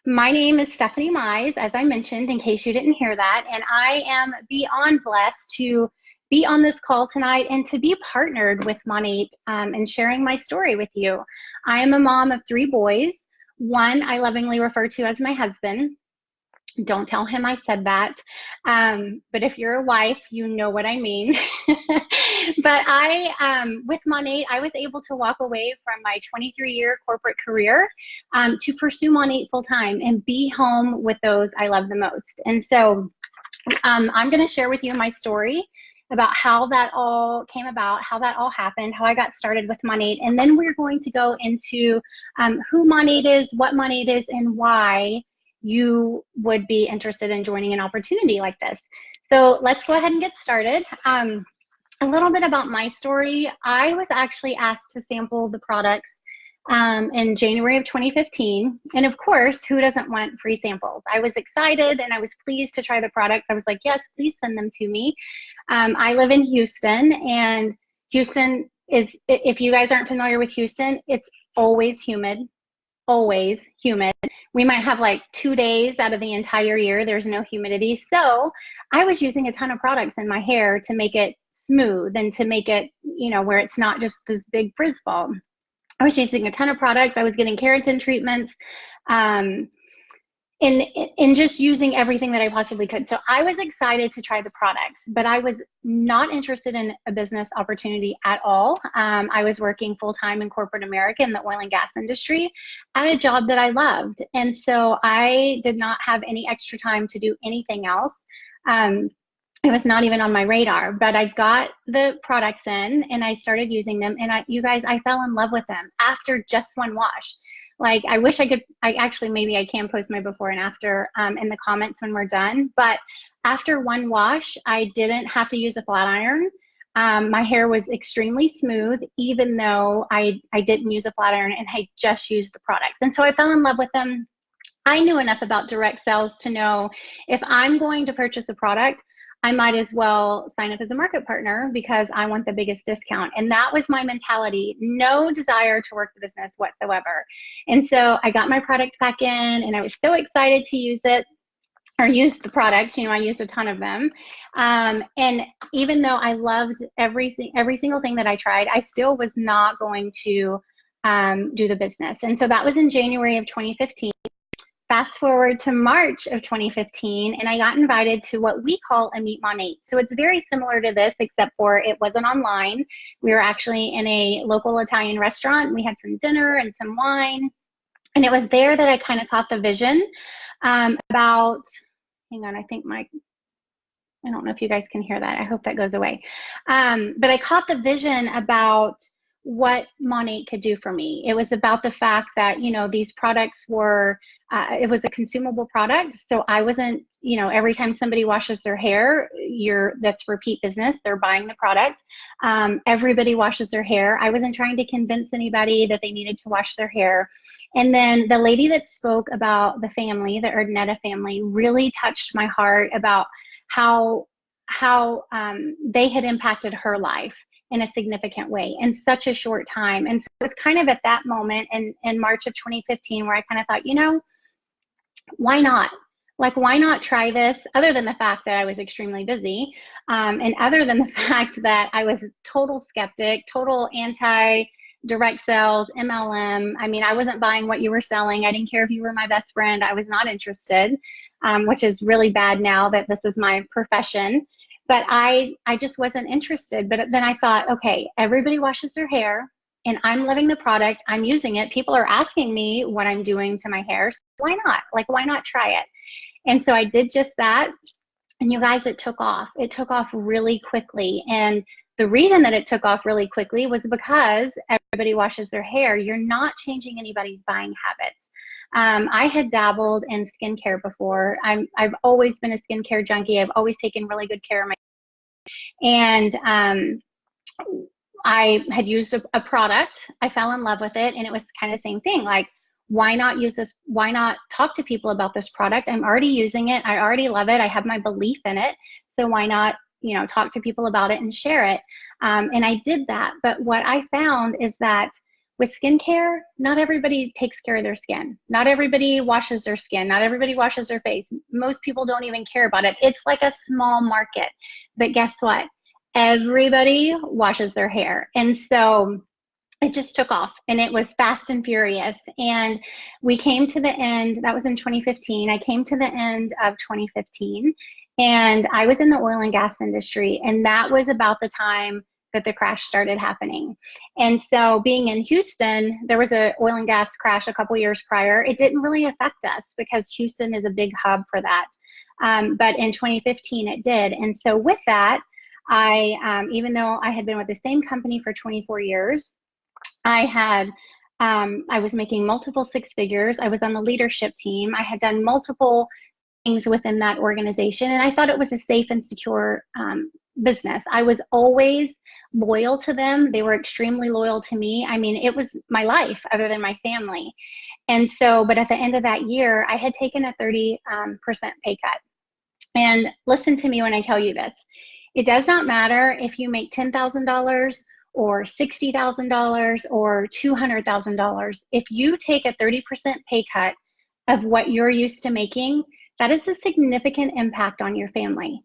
My name is Stephanie Mize, as I mentioned, in case you didn't hear that, and I am beyond blessed to be on this call tonight and to be partnered with MONAT and sharing my story with you. I am a mom of three boys. One I lovingly refer to as my husband. Don't tell him I said that. But if you're a wife, you know what I mean. But with MONAT, I was able to walk away from my 23-year corporate career to pursue MONAT full time and be home with those I love the most. And so I'm going to share with you my story about how that all came about, how that all happened, how I got started with MONAT, and then we're going to go into who MONAT is, what MONAT is, and why you would be interested in joining an opportunity like this. So let's go ahead and get started. A little bit about my story. I was actually asked to sample the products in January of 2015. And of course, who doesn't want free samples? I was excited and I was pleased to try the products. I was like, yes, please send them to me. I live in Houston, and Houston is, if you guys aren't familiar with Houston, it's always humid. Always humid. We might have like 2 days out of the entire year there's no humidity. So I was using a ton of products in my hair to make it smooth and to make it, where it's not just this big frizz ball. I was using a ton of products. I was getting keratin treatments, in just using everything that I possibly could. So I was excited to try the products, but I was not interested in a business opportunity at all. I was working full-time in corporate America in the oil and gas industry at a job that I loved. And so I did not have any extra time to do anything else. It was not even on my radar, but I got the products in and I started using them. And you guys, I fell in love with them after just one wash. Like, I wish I could, maybe I can post my before and after in the comments when we're done. But after one wash, I didn't have to use a flat iron. My hair was extremely smooth, even though I didn't use a flat iron and I just used the products. And so I fell in love with them. I knew enough about direct sales to know if I'm going to purchase a product, I might as well sign up as a market partner because I want the biggest discount. And that was my mentality. No desire to work the business whatsoever. And so I got my product back in and I was so excited to use it, or use the products. I used a ton of them. And even though I loved every single thing that I tried, I still was not going to do the business. And so that was in January of 2015. Fast forward to March of 2015, and I got invited to what we call a Meet MONAT. So it's very similar to this, except for it wasn't online. We were actually in a local Italian restaurant. We had some dinner and some wine. And it was there that I kind of caught the vision about, hang on, I don't know if you guys can hear that. I hope that goes away. But I caught the vision about what MONAT could do for me. It was about the fact that, these products were, it was a consumable product. So I wasn't, every time somebody washes their hair, that's repeat business. They're buying the product. Everybody washes their hair. I wasn't trying to convince anybody that they needed to wash their hair. And then the lady that spoke about the family, the Erdnetta family, really touched my heart about how they had impacted her life in a significant way in such a short time. And so it was kind of at that moment in March of 2015 where I kind of thought, why not? Like, why not try this? Other than the fact that I was extremely busy, and other than the fact that I was total skeptic, total anti-direct sales, MLM. I mean, I wasn't buying what you were selling. I didn't care if you were my best friend. I was not interested, which is really bad now that this is my profession. But I just wasn't interested. But then I thought, okay, everybody washes their hair and I'm loving the product. I'm using it. People are asking me what I'm doing to my hair. So why not? Like, why not try it? And so I did just that. And you guys, it took off. It took off really quickly. And the reason that it took off really quickly was because everybody washes their hair. You're not changing anybody's buying habits. I had dabbled in skincare before. I've always been a skincare junkie. I've always taken really good care of my and I had used a product. I fell in love with it, and it was kind of the same thing. Like, why not use this? Why not talk to people about this product? I'm already using it. I already love it. I have my belief in it. So why not, talk to people about it and share it? And I did that. But what I found is that with skincare, not everybody takes care of their skin. Not everybody washes their skin. Not everybody washes their face. Most people don't even care about it. It's like a small market. But guess what? Everybody washes their hair. And so it just took off, and it was fast and furious. And we came to the end, that was in 2015. I came to the end of 2015, and I was in the oil and gas industry. And that was about the time that the crash started happening. And so being in Houston, there was an oil and gas crash a couple years prior. It didn't really affect us because Houston is a big hub for that. But in 2015, it did. And so with that, even though I had been with the same company for 24 years, I was making multiple six figures. I was on the leadership team. I had done multiple things within that organization, and I thought it was a safe and secure business. I was always loyal to them. They were extremely loyal to me. I mean, it was my life other than my family. And so, but at the end of that year, I had taken a 30% pay cut. And listen to me when I tell you this. It does not matter if you make $10,000 or $60,000 or $200,000. If you take a 30% pay cut of what you're used to making, that is a significant impact on your family.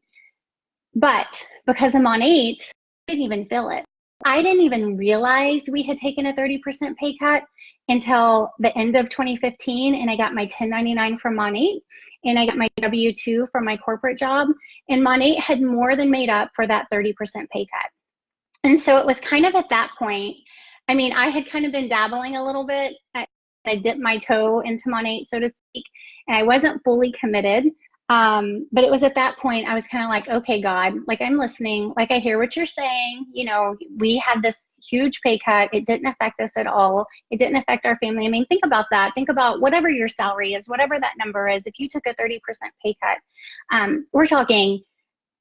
But because I'm on 8, I didn't even feel it. I didn't even realize we had taken a 30% pay cut until the end of 2015, and I got my 1099 from MONAT, and I got my W-2 from my corporate job, and MONAT had more than made up for that 30% pay cut. And so it was kind of at that point, I mean, I had kind of been dabbling a little bit. I dipped my toe into MONAT, so to speak, and I wasn't fully committed. But it was at that point, I was kind of like, okay, God, like I'm listening, like I hear what you're saying. You know, we had this huge pay cut. It didn't affect us at all. It didn't affect our family. I mean, think about that. Think about whatever your salary is, whatever that number is. If you took a 30% pay cut, we're talking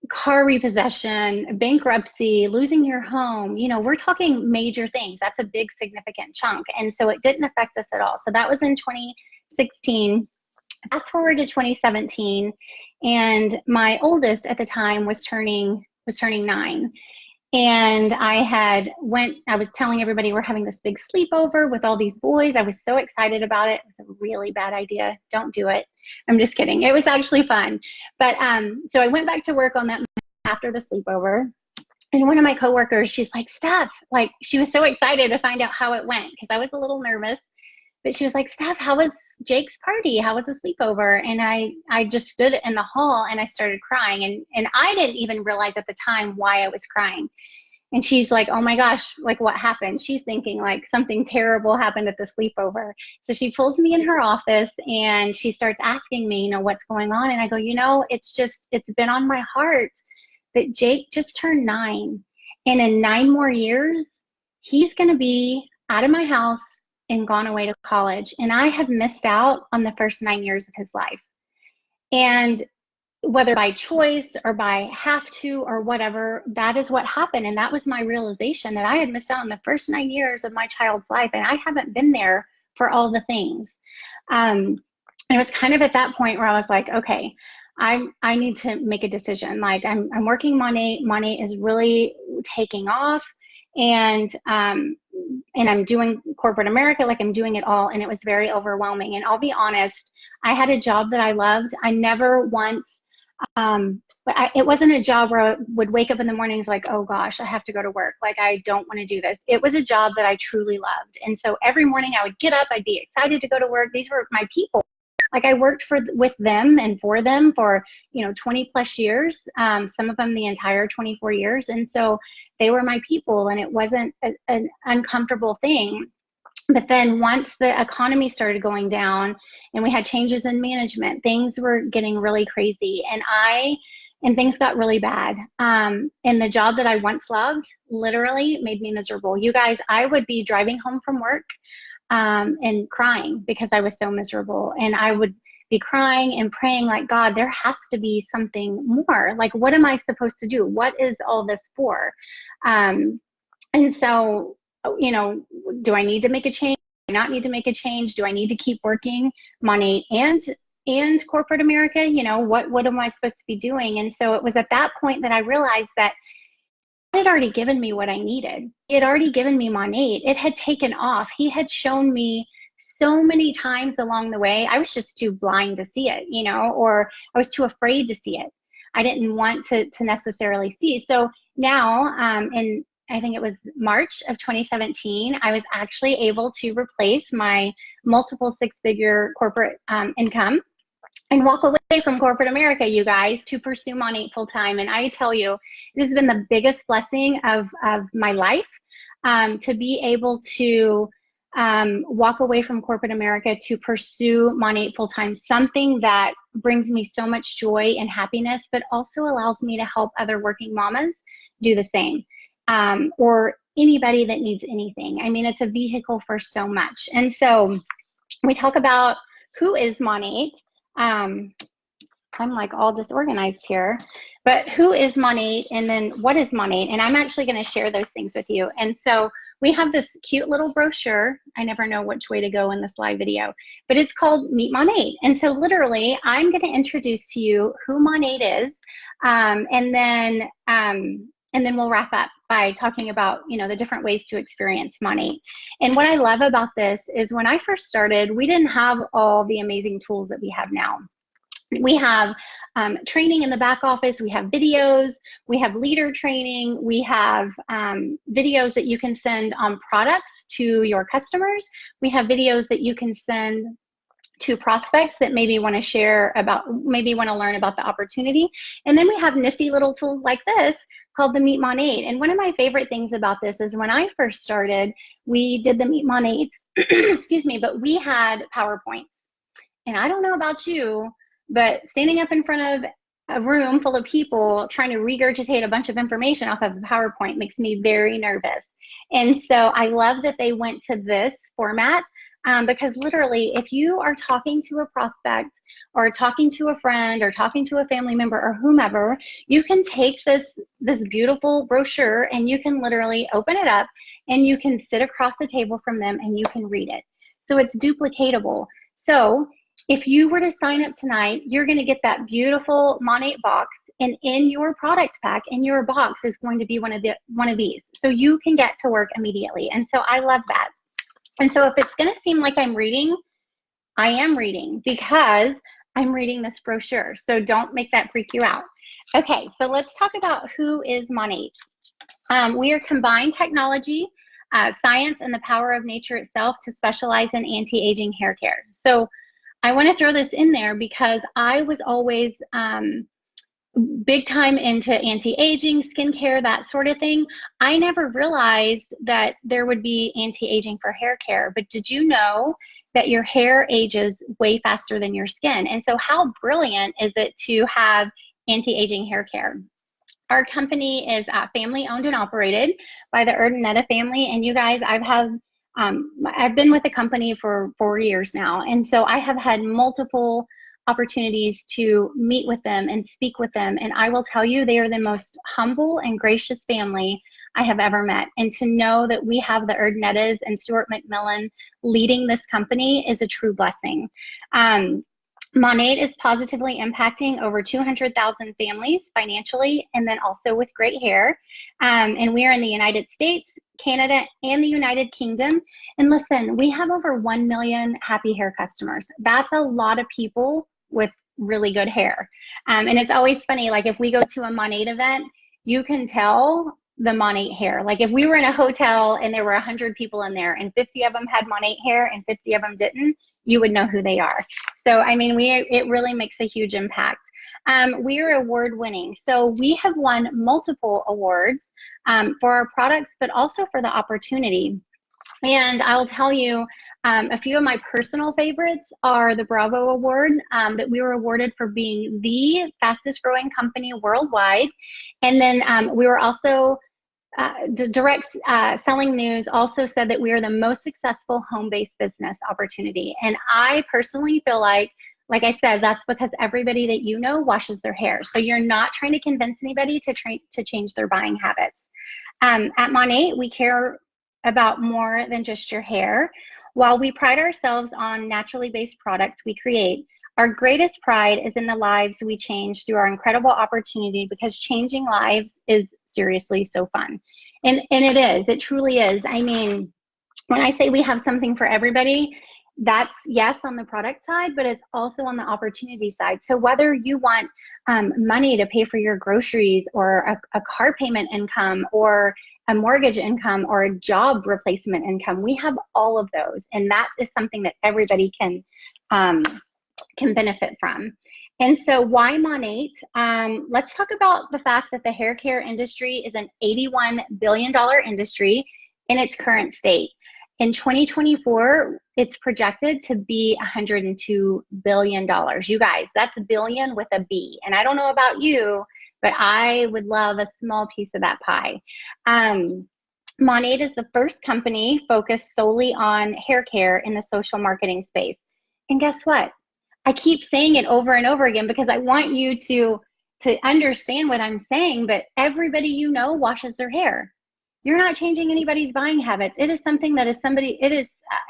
car repossession, bankruptcy, losing your home, you know, we're talking major things. That's a big, significant chunk. And so it didn't affect us at all. So that was in 2016. Fast forward to 2017, and my oldest at the time was turning 9. And I was telling everybody we're having this big sleepover with all these boys. I was so excited about it. It was a really bad idea. Don't do it. I'm just kidding. It was actually fun. But so I went back to work on that after the sleepover. And one of my coworkers, she's like, Steph, like she was so excited to find out how it went because I was a little nervous. But she was like, Steph, how was Jake's party? How was the sleepover? And I just stood in the hall and I started crying. And I didn't even realize at the time why I was crying. And she's like, oh my gosh, like what happened? She's thinking like something terrible happened at the sleepover. So she pulls me in her office and she starts asking me, you know, what's going on? And I go, you know, it's been on my heart that Jake just turned 9. And in 9 more years, he's going to be out of my house and gone away to college. And I have missed out on the first 9 years of his life. And whether by choice or by have to or whatever, that is what happened. And that was my realization that I had missed out on the first 9 years of my child's life. And I haven't been there for all the things. It was kind of at that point where I was like, okay, I need to make a decision. Like I'm working MONAT. MONAT is really taking off. And I'm doing corporate America, like I'm doing it all. And it was very overwhelming. And I'll be honest, I had a job that I loved. I never once, it wasn't a job where I would wake up in the mornings like, oh gosh, I have to go to work. Like, I don't want to do this. It was a job that I truly loved. And so every morning I would get up, I'd be excited to go to work. These were my people. Like I worked with them and for them for, 20 plus years, some of them the entire 24 years. And so they were my people and it wasn't an uncomfortable thing. But then once the economy started going down and we had changes in management, things were getting really crazy and things got really bad. And the job that I once loved literally made me miserable. You guys, I would be driving home from work and crying because I was so miserable. And I would be crying and praying like, God, there has to be something more. Like, what am I supposed to do? What is all this for? And so, do I need to make a change? Do I not need to make a change? Do I need to keep working MONAT and corporate America? What am I supposed to be doing? And so it was at that point that I realized that had already given me what I needed. It had already given me MONAT. It had taken off. He had shown me so many times along the way. I was just too blind to see it, or I was too afraid to see it. I didn't want to necessarily see. So now, in I think it was March of 2017, I was actually able to replace my multiple six-figure corporate income and walk away from corporate America, you guys, to pursue MONAT full time. And I tell you, it has been the biggest blessing of my life, to be able to walk away from corporate America to pursue MONAT full time, something that brings me so much joy and happiness, but also allows me to help other working mamas do the same, or anybody that needs anything. I mean, it's a vehicle for so much. And so we talk about who is MONAT. I'm like all disorganized here, but who is MONAT, and then what is MONAT? And I'm actually going to share those things with you. And so we have this cute little brochure. I never know which way to go in this live video, but it's called Meet MONAT. And so literally I'm going to introduce to you who MONAT is, and then we'll wrap up by talking about, the different ways to experience MONAT. And what I love about this is when I first started, we didn't have all the amazing tools that we have now. We have training in the back office, we have videos, we have leader training, we have videos that you can send on products to your customers. We have videos that you can send to prospects that maybe want to share about, maybe want to learn about the opportunity. And then we have nifty little tools like this called the Meet MONAT. And one of my favorite things about this is when I first started, we did the Meet MONAT, excuse me, but we had PowerPoints. And I don't know about you, but standing up in front of a room full of people trying to regurgitate a bunch of information off of a PowerPoint makes me very nervous. And so I love that they went to this format, because literally if you are talking to a prospect or talking to a friend or talking to a family member or whomever, you can take this beautiful brochure and you can literally open it up and you can sit across the table from them and you can read it. So it's duplicatable. So if you were to sign up tonight, you're going to get that beautiful MONAT box, and in your product pack, in your box, is going to be one of these. So you can get to work immediately. And so I love that. And so if it's going to seem like I'm reading, I am reading because I'm reading this brochure. So don't make that freak you out. Okay, so let's talk about who is MONAT. We are combined technology, science, and the power of nature itself to specialize in anti-aging hair care. So I want to throw this in there because I was always big time into anti-aging, skincare, that sort of thing. I never realized that there would be anti-aging for hair care, but did you know that your hair ages way faster than your skin? And so how brilliant is it to have anti-aging hair care? Our company is family owned and operated by the Urdaneta family. And you guys, I've been with the company for 4 years now. And so I have had multiple opportunities to meet with them and speak with them. And I will tell you, they are the most humble and gracious family I have ever met. And to know that we have the Urdanetas and Stuart McMillan leading this company is a true blessing. MONAT is positively impacting over 200,000 families financially, and then also with great hair. And we are in the United States, Canada, and the United Kingdom. And listen, we have over 1 million happy hair customers. That's a lot of people with really good hair. And it's always funny, like if we go to a MONAT event, you can tell the MONAT hair. Like if we were in a hotel and there were 100 people in there and 50 of them had MONAT hair and 50 of them didn't, you would know who they are. So, I mean, it really makes a huge impact. We are award winning. So we have won multiple awards for our products, but also for the opportunity. And I'll tell you, a few of my personal favorites are the Bravo Award that we were awarded for being the fastest growing company worldwide. And then we were also, the Direct Selling News also said that we are the most successful home-based business opportunity. And I personally feel like I said, that's because everybody that you know washes their hair. So you're not trying to convince anybody to change their buying habits. At MONAT, we care about more than just your hair. While we pride ourselves on naturally based products we create, our greatest pride is in the lives we change through our incredible opportunity, because changing lives is seriously so fun. And it truly is. I mean, when I say we have something for everybody, that's yes on the product side, but it's also on the opportunity side. So whether you want money to pay for your groceries, or a car payment income, or a mortgage income, or a job replacement income, we have all of those, and that is something that everybody can benefit from. And so why MONAT? Let's talk about the fact that the hair care industry is an $81 billion industry in its current state. In 2024, it's projected to be $102 billion. You guys, that's billion with a B. And I don't know about you, but I would love a small piece of that pie. MONAT is the first company focused solely on hair care in the social marketing space. And guess what? I keep saying it over and over again because I want you to understand what I'm saying, but everybody you know washes their hair. You're not changing anybody's buying habits. It is something that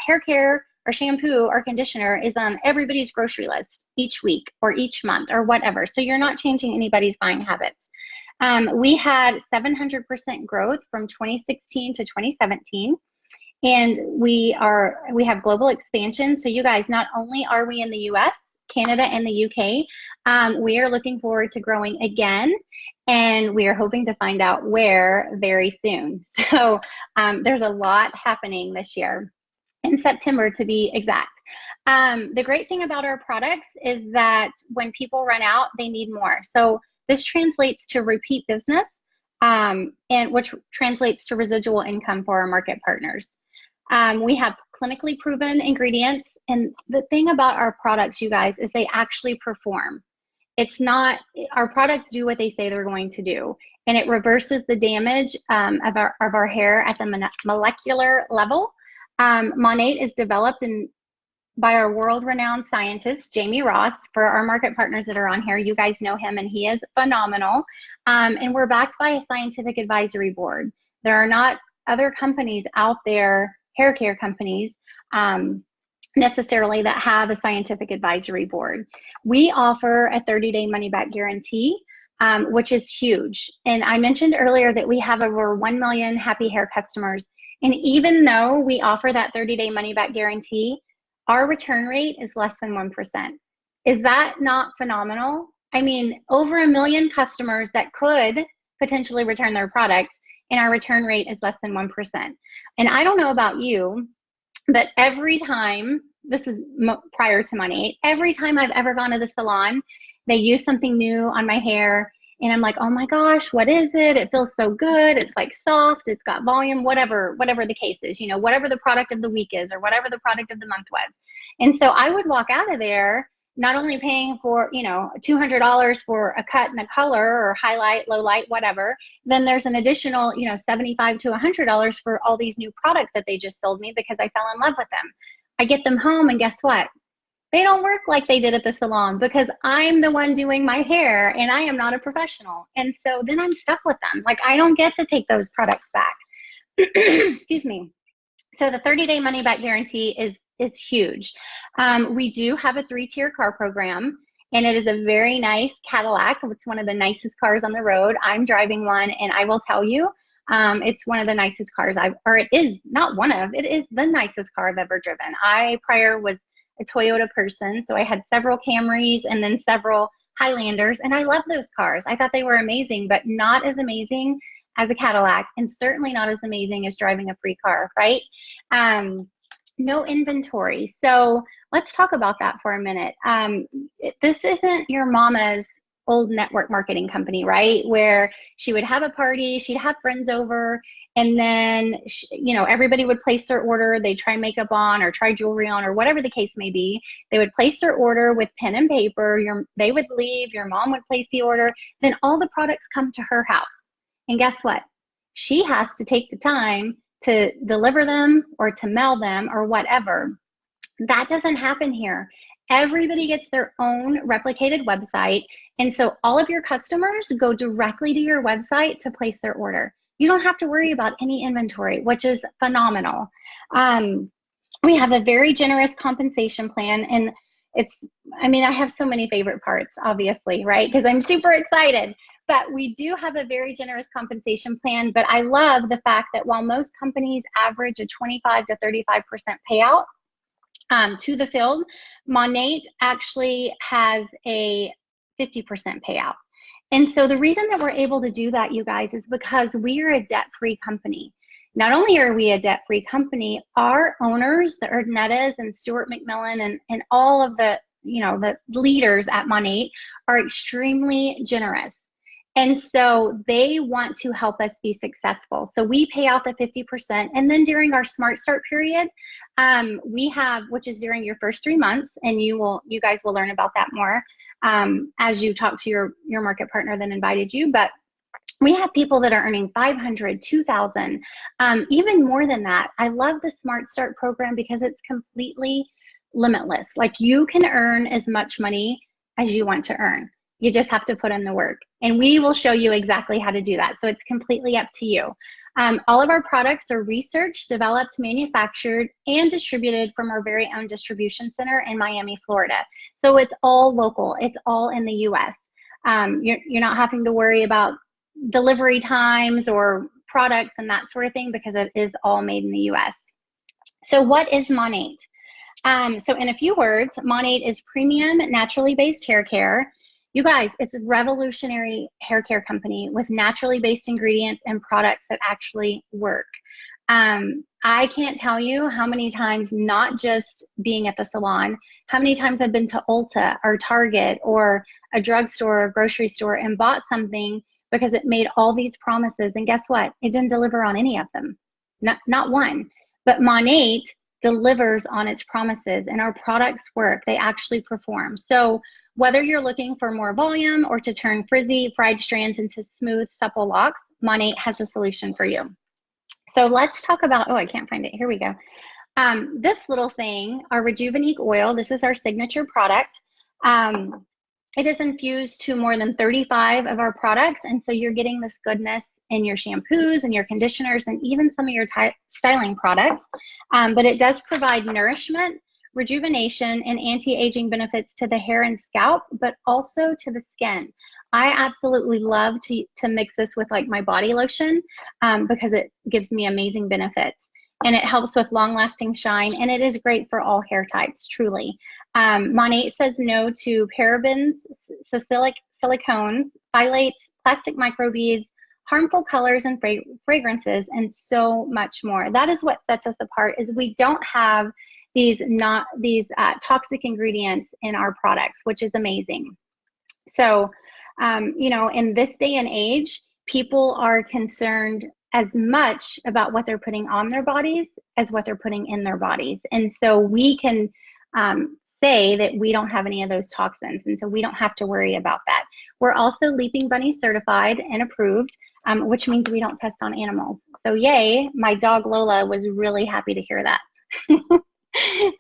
hair care or shampoo or conditioner is on everybody's grocery list each week or each month or whatever. So you're not changing anybody's buying habits. We had 700% growth from 2016 to 2017. And we have global expansion. So you guys, not only are we in the US, Canada, and the UK, we are looking forward to growing again, and we are hoping to find out where very soon. So there's a lot happening this year, in September to be exact. The great thing about our products is that when people run out, they need more. So this translates to repeat business, and which translates to residual income for our market partners. We have clinically proven ingredients, and the thing about our products, you guys, is they actually perform. It's not, our products do what they say they're going to do, and it reverses the damage of our hair at the molecular level. MONAT is developed by our world-renowned scientist, Jamie Ross. For our market partners that are on here, you guys know him, and he is phenomenal. And we're backed by a scientific advisory board. There are not other companies out there, hair care companies, necessarily, that have a scientific advisory board. We offer a 30-day money-back guarantee, which is huge. And I mentioned earlier that we have over 1 million happy hair customers. And even though we offer that 30-day money-back guarantee, our return rate is less than 1%. Is that not phenomenal? I mean, over 1 million customers that could potentially return their products, and our return rate is less than 1%. And I don't know about you, but every time, this is prior to MONAT, every time I've ever gone to the salon, they use something new on my hair, and I'm like, oh my gosh, what is it? It feels so good. It's like soft, it's got volume, whatever the case is, you know, whatever the product of the week is, or whatever the product of the month was. And so I would walk out of there not only paying for, you know, $200 for a cut and a color, or highlight, low light, whatever, then there's an additional, you know, $75 to $100 for all these new products that they just sold me because I fell in love with them. I get them home, and guess what? They don't work like they did at the salon because I'm the one doing my hair and I am not a professional. And so then I'm stuck with them. Like, I don't get to take those products back. Excuse me. So the 30-day money-back guarantee is huge. We do have a 3-tier car program, and it is a very nice Cadillac. It's one of the nicest cars on the road. I'm driving one, and I will tell you, it's one of the nicest cars it is the nicest car I've ever driven. I prior was a Toyota person, so I had several Camrys and then several Highlanders, and I love those cars. I thought they were amazing, but not as amazing as a Cadillac, and certainly not as amazing as driving a free car, right? No inventory. So let's talk about that for a minute. This isn't your mama's old network marketing company, right? Where she would have a party, she'd have friends over, and then, you know, everybody would place their order. They'd try makeup on or try jewelry on or whatever the case may be. They would place their order with pen and paper. They would leave, your mom would place the order, then all the products come to her house. And guess what? She has to take the time to deliver them or to mail them or whatever. That doesn't happen here. Everybody gets their own replicated website. And so all of your customers go directly to your website to place their order. You don't have to worry about any inventory, which is phenomenal. We have a very generous compensation plan, and I have so many favorite parts, obviously, right? Because I'm super excited. But we do have a very generous compensation plan. But I love the fact that while most companies average a 25 to 35% payout to the field, MONAT actually has a 50% payout. And so the reason that we're able to do that, you guys, is because we are a debt-free company. Not only are we a debt-free company, our owners, the Ernettas and Stuart McMillan and all of the, the leaders at MONAT are extremely generous. And so they want to help us be successful. So we pay out the 50%. And then during our Smart Start period, we have, which is during your first 3 months, and you guys will learn about that more as you talk to your market partner that invited you. But we have people that are earning 500, 2,000, even more than that. I love the Smart Start program because it's completely limitless. Like, you can earn as much money as you want to earn. You just have to put in the work, and we will show you exactly how to do that. So it's completely up to you. All of our products are researched, developed, manufactured, and distributed from our very own distribution center in Miami, Florida. So it's all local. It's all in the US. You're not having to worry about delivery times or products and that sort of thing, because it is all made in the US. So what is MONAT? So in a few words, MONAT is premium naturally based hair care. You guys, it's a revolutionary hair care company with naturally based ingredients and products that actually work. I can't tell you how many times, not just being at the salon, how many times I've been to Ulta or Target or a drugstore or grocery store and bought something because it made all these promises, and guess what? It didn't deliver on any of them, not one. But MONAT delivers on its promises, and our products work. They actually perform. So whether you're looking for more volume or to turn frizzy, fried strands into smooth, supple locks, MONAT has a solution for you. So let's talk about, oh, I can't find it. Here we go. This little thing, our Rejuvenique oil, this is our signature product. It is infused to more than 35 of our products. And so you're getting this goodness in your shampoos and your conditioners and even some of your styling products. But it does provide nourishment, rejuvenation, and anti-aging benefits to the hair and scalp, but also to the skin. I absolutely love to mix this with like my body lotion because it gives me amazing benefits. And it helps with long-lasting shine, and it is great for all hair types, truly. MONAT says no to parabens, silicones, phthalates, plastic microbeads, harmful colors and fragrances, and so much more. That is what sets us apart, is we don't have these toxic ingredients in our products, which is amazing. So, in this day and age, people are concerned as much about what they're putting on their bodies as what they're putting in their bodies. And so we can say that we don't have any of those toxins, and so we don't have to worry about that. We're also Leaping Bunny certified and approved, which means we don't test on animals. So yay, my dog Lola was really happy to hear that.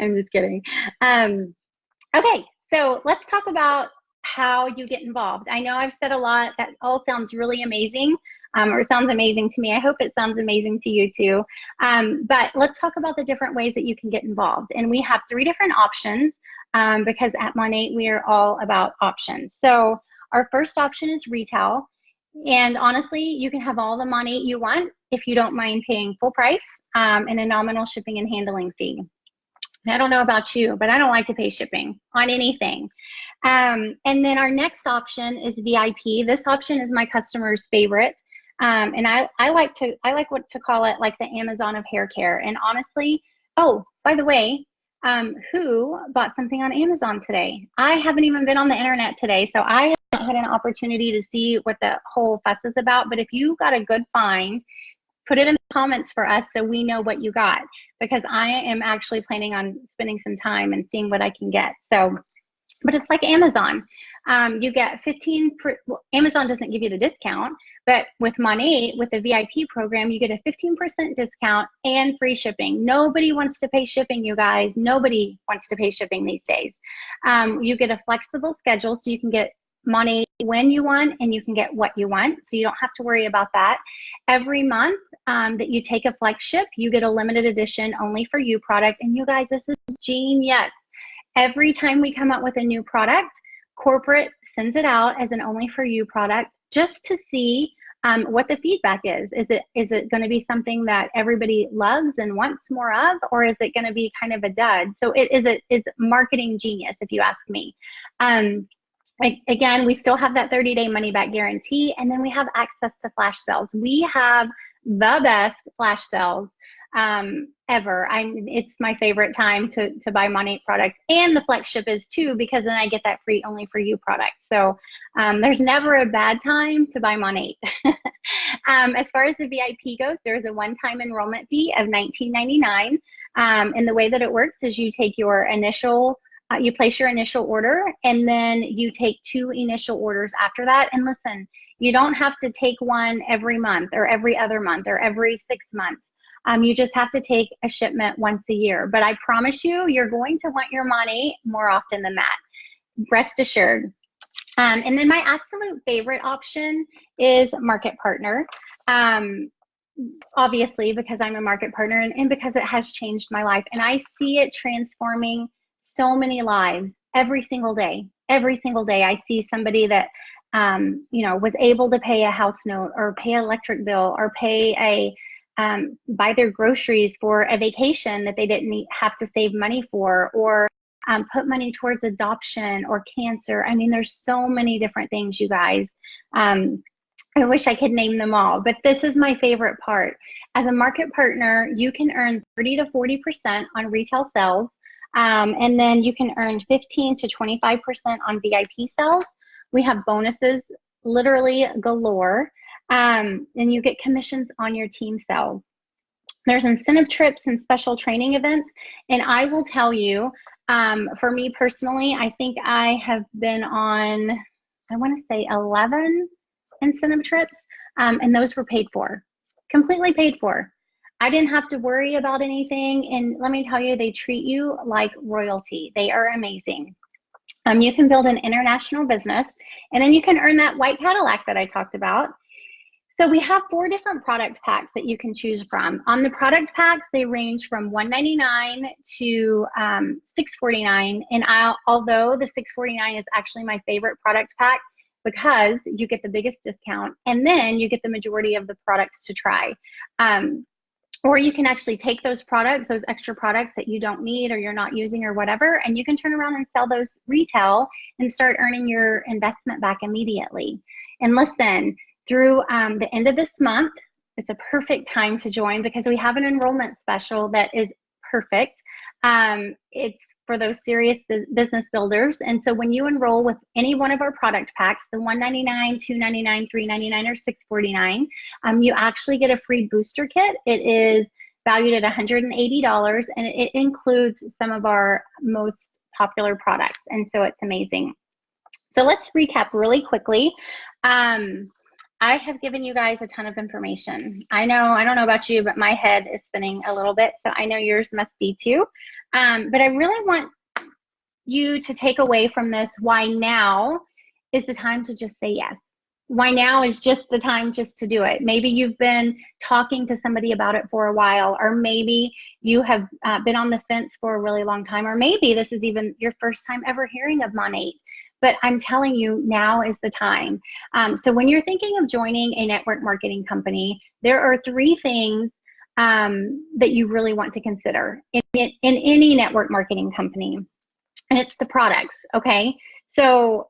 I'm just kidding. Okay, so let's talk about how you get involved. I know I've said a lot. That all sounds really amazing, or sounds amazing to me. I hope it sounds amazing to you too. But let's talk about the different ways that you can get involved. And we have 3 different options because at MONAT, we are all about options. So our first option is retail. And honestly, you can have all the MONAT you want if you don't mind paying full price and a nominal shipping and handling fee. I don't know about you, but I don't like to pay shipping on anything. And then our next option is VIP. This option is my customer's favorite. And I like what to call it, like the Amazon of hair care. And honestly, oh, by the way, who bought something on Amazon today? I haven't even been on the internet today, so I haven't had an opportunity to see what the whole fuss is about. But if you got a good find, put it in the comments for us so we know what you got, because I am actually planning on spending some time and seeing what I can get. So, but it's like Amazon. You get 15, well, Amazon doesn't give you the discount, but with MONAT, with the VIP program, you get a 15% discount and free shipping. Nobody wants to pay shipping, you guys. Nobody wants to pay shipping these days. You get a flexible schedule, so you can get MONAT when you want, and you can get what you want, so you don't have to worry about that. Every month that you take a flex ship, you get a limited edition only for you product. And you guys, this is genius. Every time we come out with a new product, corporate sends it out as an only for you product just to see what the feedback is. Is it going to be something that everybody loves and wants more of, or is it going to be kind of a dud? So it is marketing genius, if you ask me. Again, we still have that 30-day money-back guarantee, and then we have access to flash sales. We have the best flash sales ever. It's my favorite time to buy MONAT products, and the flex ship is too, because then I get that free only for you product. So there's never a bad time to buy MONAT. As far as the VIP goes, there's a one-time enrollment fee of $19.99. And the way that it works is you take your initial you place your initial order, and then you take 2 initial orders after that. And listen, you don't have to take one every month or every other month or every 6 months. You just have to take a shipment once a year. But I promise you, you're going to want your MONAT more often than that. Rest assured. And then my absolute favorite option is Market Partner. Obviously, because I'm a market partner, and because it has changed my life. And I see it transforming so many lives every single day. Every single day I see somebody that was able to pay a house note, or pay an electric bill, or pay buy their groceries for a vacation that they didn't have to save money for, or put money towards adoption or cancer. I mean, there's so many different things, you guys. I wish I could name them all, but this is my favorite part. As a market partner, you can earn 30 to 40% on retail sales. And then you can earn 15 to 25% on VIP sales. We have bonuses literally galore. And you get commissions on your team sales. There's incentive trips and special training events. And I will tell you, for me personally, I think I have been on, I want to say 11 incentive trips, and those were paid for, completely paid for. I didn't have to worry about anything. And let me tell you, they treat you like royalty. They are amazing. You can build an international business, and then you can earn that white Cadillac that I talked about. So we have 4 different product packs that you can choose from. On the product packs, they range from $199 to $649. And although the $649 is actually my favorite product pack, because you get the biggest discount, and then you get the majority of the products to try. Or you can actually take those products, those extra products that you don't need or you're not using or whatever, and you can turn around and sell those retail and start earning your investment back immediately. And listen, through the end of this month, it's a perfect time to join, because we have an enrollment special that is perfect. It's for those serious business builders. And so when you enroll with any one of our product packs, the $199, $299, $399, or $649, you actually get a free booster kit. It is valued at $180, and it includes some of our most popular products. And so it's amazing. So let's recap really quickly. I have given you guys a ton of information. I don't know about you, but my head is spinning a little bit, so I know yours must be too. But I really want you to take away from this why now is the time to just say yes. Why now is just the time just to do it. Maybe you've been talking to somebody about it for a while, or maybe you have been on the fence for a really long time, or maybe this is even your first time ever hearing of MONAT. But I'm telling you, now is the time. So when you're thinking of joining a network marketing company, there are 3 things that you really want to consider in any network marketing company. And it's the products, okay? So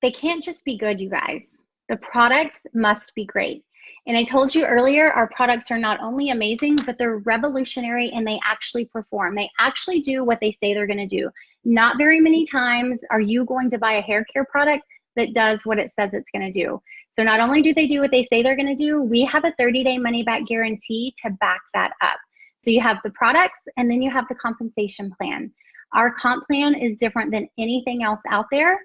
they can't just be good, you guys. The products must be great. And I told you earlier, our products are not only amazing, but they're revolutionary, and they actually perform. They actually do what they say they're going to do. Not very many times are you going to buy a hair care product that does what it says it's going to do. So not only do they do what they say they're going to do, we have a 30-day money-back guarantee to back that up. So you have the products, and then you have the compensation plan. Our comp plan is different than anything else out there.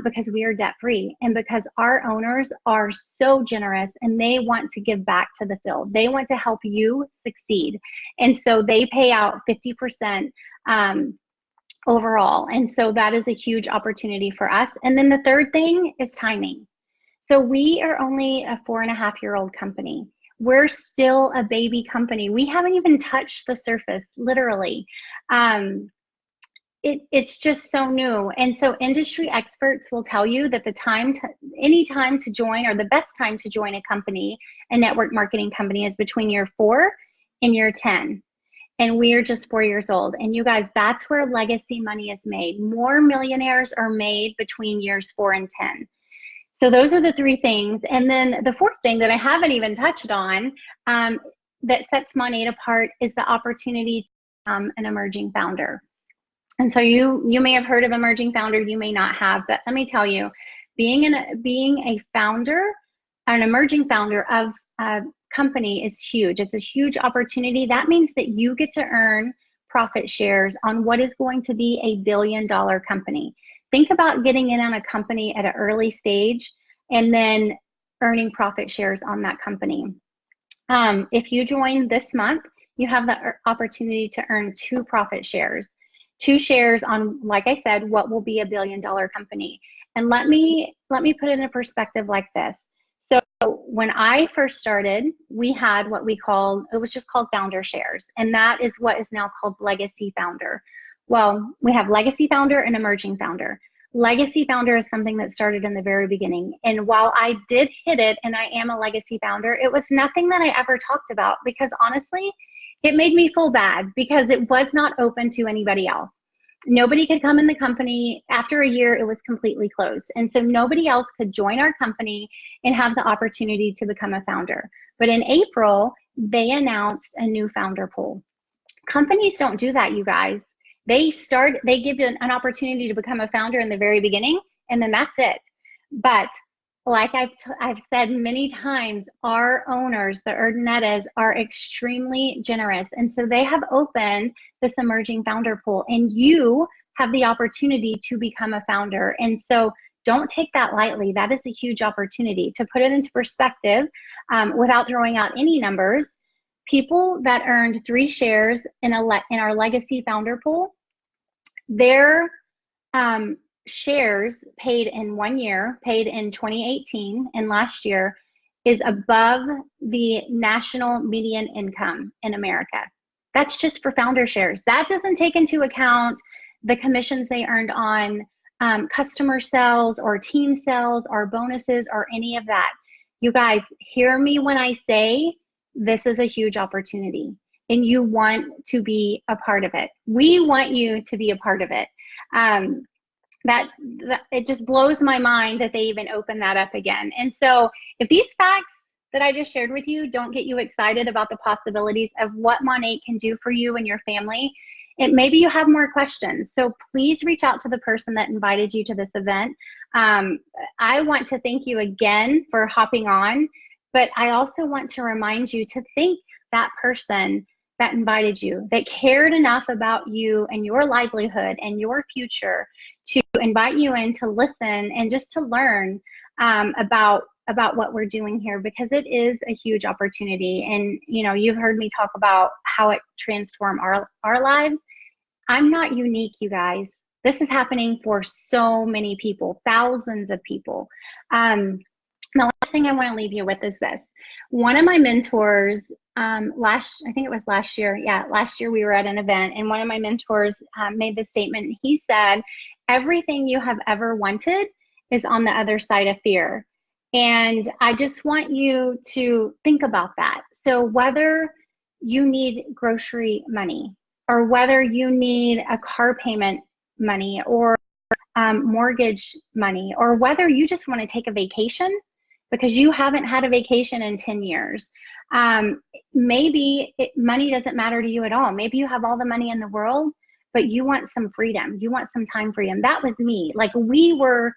Because we are debt-free, and because our owners are so generous, and they want to give back to the field. They want to help you succeed. And so they pay out 50% overall. And so that is a huge opportunity for us. And then the third thing is timing. So we are only a 4.5-year-old company. We're still a baby company. We haven't even touched the surface, literally. it's just so new. And so industry experts will tell you that any time to join, or the best time to join a company, a network marketing company, is between year 4 and year 10. And we are just 4 years old. And you guys, that's where legacy money is made. More millionaires are made between years 4 and 10. So those are the 3 things. And then the 4th thing that I haven't even touched on, that sets MONAT apart, is the opportunity to become an emerging founder. And so you may have heard of emerging founder, you may not have, but let me tell you, being a founder, an emerging founder of a company is huge. It's a huge opportunity. That means that you get to earn profit shares on what is going to be a billion-dollar company. Think about getting in on a company at an early stage and then earning profit shares on that company. If you join this month, you have the opportunity to earn 2 profit shares. 2 shares on, like I said, what will be a billion-dollar company. And let me put it in a perspective like this. So when I first started, we had what we called, it was just called founder shares. And that is what is now called legacy founder. Well, we have legacy founder and emerging founder. Legacy founder is something that started in the very beginning. And while I did hit it and I am a legacy founder, it was nothing that I ever talked about, because honestly, it made me feel bad because it was not open to anybody else. Nobody could come in the company. After a year, it was completely closed. And so nobody else could join our company and have the opportunity to become a founder. But in April, they announced a new founder pool. Companies don't do that, you guys. They give you an opportunity to become a founder in the very beginning, and then that's it. But like I've said many times, our owners, the Urdanetas, are extremely generous. And so they have opened this emerging founder pool, and you have the opportunity to become a founder. And so don't take that lightly. That is a huge opportunity. To put it into perspective, without throwing out any numbers, people that earned 3 shares in our legacy founder pool, their shares paid in 1 year, paid in 2018 and last year, is above the national median income in America. That's just for founder shares. That doesn't take into account the commissions they earned on customer sales or team sales or bonuses or any of that. You guys, hear me when I say this is a huge opportunity and you want to be a part of it. We want you to be a part of it. That it just blows my mind that they even open that up again. And so if these facts that I just shared with you don't get you excited about the possibilities of what MONAT can do for you and your family, maybe you have more questions. So please reach out to the person that invited you to this event. I want to thank you again for hopping on, but I also want to remind you to thank that person that invited you, that cared enough about you and your livelihood and your future to invite you in to listen and just to learn about what we're doing here, because it is a huge opportunity. And you know, you've heard me talk about how it transformed our lives. I'm not unique, you guys. This is happening for so many people, thousands of people. The last thing I want to leave you with is this. One of my mentors, I think it was last year. Yeah, last year we were at an event, and one of my mentors made this statement. He said, everything you have ever wanted is on the other side of fear. And I just want you to think about that. So whether you need grocery money, or whether you need a car payment money, or mortgage money, or whether you just want to take a vacation because you haven't had a vacation in 10 years. Maybe money doesn't matter to you at all. Maybe you have all the money in the world, but you want some freedom. You want some time freedom. That was me. Like we were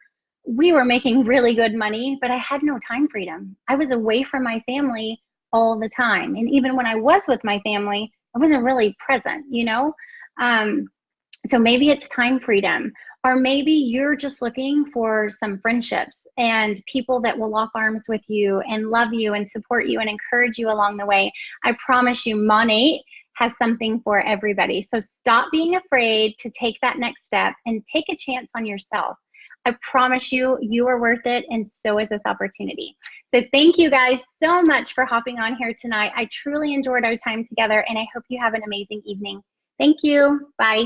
making really good money, but I had no time freedom. I was away from my family all the time. And even when I was with my family, I wasn't really present, you know? So maybe it's time freedom, or maybe you're just looking for some friendships and people that will lock arms with you and love you and support you and encourage you along the way. I promise you, MONAT has something for everybody. So stop being afraid to take that next step and take a chance on yourself. I promise you, you are worth it, and so is this opportunity. So thank you guys so much for hopping on here tonight. I truly enjoyed our time together, and I hope you have an amazing evening. Thank you. Bye.